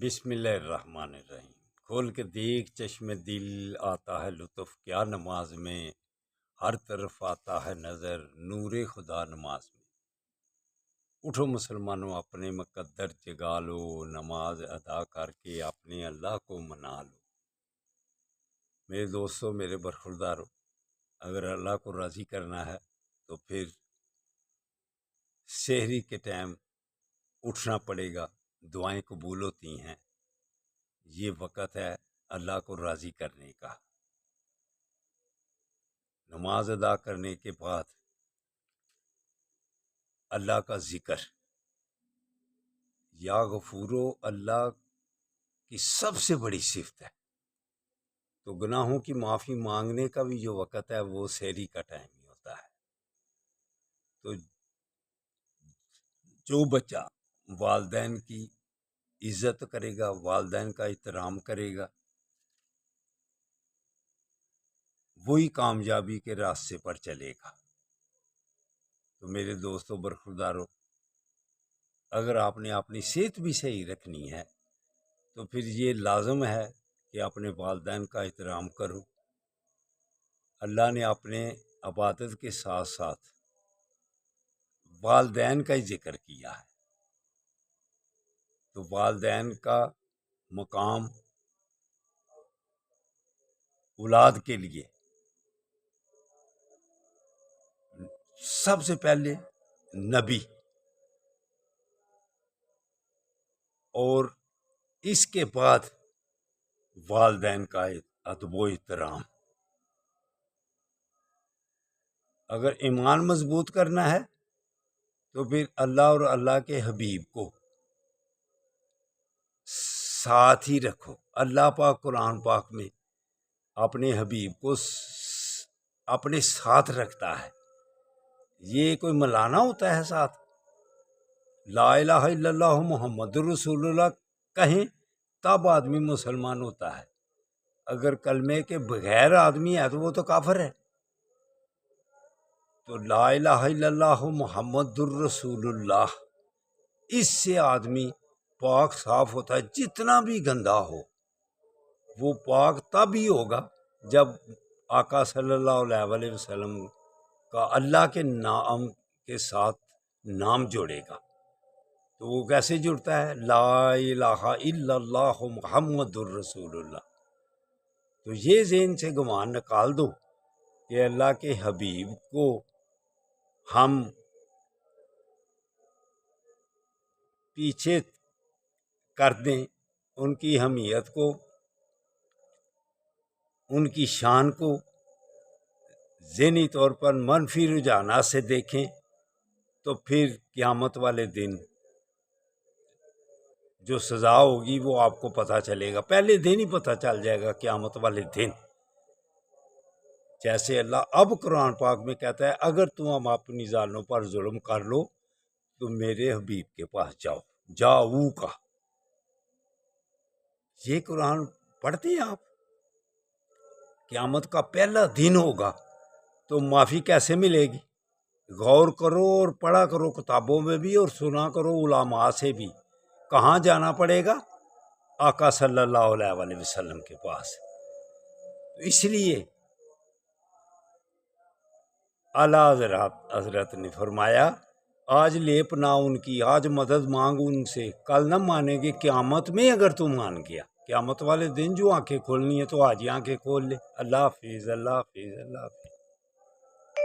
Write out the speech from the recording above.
بسم اللہ الرحمن الرحیم۔ کھول کے دیکھ چشم دل، آتا ہے لطف کیا نماز میں، ہر طرف آتا ہے نظر نور خدا نماز میں۔ اٹھو مسلمانوں اپنے مقدر جگا لو، نماز ادا کر کے اپنے اللہ کو منا لو۔ میرے دوستوں، میرے برخورداروں، اگر اللہ کو راضی کرنا ہے تو پھر سحری کے ٹائم اٹھنا پڑے گا، دعائیں قبول ہوتی ہیں۔ یہ وقت ہے اللہ کو راضی کرنے کا۔ نماز ادا کرنے کے بعد اللہ کا ذکر، یا غفورو اللہ کی سب سے بڑی صفت ہے۔ تو گناہوں کی معافی مانگنے کا بھی جو وقت ہے وہ سحری کا ٹائم ہی ہوتا ہے۔ تو جو بچہ والدین کی عزت کرے گا، والدین کا احترام کرے گا، وہی کامیابی کے راستے پر چلے گا۔ تو میرے دوستوں، برخورداروں، اگر آپ نے اپنی صحت بھی صحیح رکھنی ہے تو پھر یہ لازم ہے کہ اپنے والدین کا احترام کرو۔ اللہ نے اپنے عبادت کے ساتھ ساتھ والدین کا ہی ذکر کیا ہے۔ تو والدین کا مقام اولاد کے لیے سب سے پہلے نبی، اور اس کے بعد والدین کا ادب و احترام۔ اگر ایمان مضبوط کرنا ہے تو پھر اللہ اور اللہ کے حبیب کو ساتھ ہی رکھو۔ اللہ پاک قرآن پاک میں اپنے حبیب کو اپنے ساتھ رکھتا ہے۔ یہ کوئی ملانا ہوتا ہے ساتھ؟ لا الہ الا اللہ محمد رسول اللہ کہیں تب آدمی مسلمان ہوتا ہے۔ اگر کلمے کے بغیر آدمی ہے تو وہ تو کافر ہے۔ تو لا الہ الا اللہ محمد الرسول اللہ، اس سے آدمی پاک صاف ہوتا ہے۔ جتنا بھی گندا ہو وہ پاک تب ہی ہوگا جب آقا صلی اللہ علیہ وسلم کا اللہ کے نام کے ساتھ نام جوڑے گا۔ تو وہ کیسے جڑتا ہے؟ لا الہ الا اللہ محمد الرسول اللہ۔ تو یہ ذہن سے گمان نکال دو کہ اللہ کے حبیب کو ہم پیچھے کر دیں، ان کی حمیت کو، ان کی شان کو ذہنی طور پر منفی رجحانات سے دیکھیں تو پھر قیامت والے دن جو سزا ہوگی وہ آپ کو پتہ چلے گا۔ پہلے دن ہی پتہ چل جائے گا قیامت والے دن۔ جیسے اللہ اب قرآن پاک میں کہتا ہے، اگر تم اپنی ذالوں پر ظلم کر لو تو میرے حبیب کے پاس جاؤ، جاؤ کا۔ یہ قرآن پڑھتے ہیں آپ؟ قیامت کا پہلا دن ہوگا تو معافی کیسے ملے گی؟ غور کرو اور پڑھا کرو کتابوں میں بھی، اور سنا کرو علماء سے بھی۔ کہاں جانا پڑے گا؟ آقا صلی اللہ علیہ وسلم کے پاس۔ اس لیے اعلیٰ حضرت نے فرمایا، آج لے پناہ ان کی، آج مدد مانگ ان سے، کل نہ مانیں گے قیامت میں اگر تم مان گیا۔ قیامت والے دن جو آنکھیں کھولنی ہے تو آج ہی آنکھیں کھول لے۔ اللہ حافظ، اللہ حافظ، اللہ حافظ۔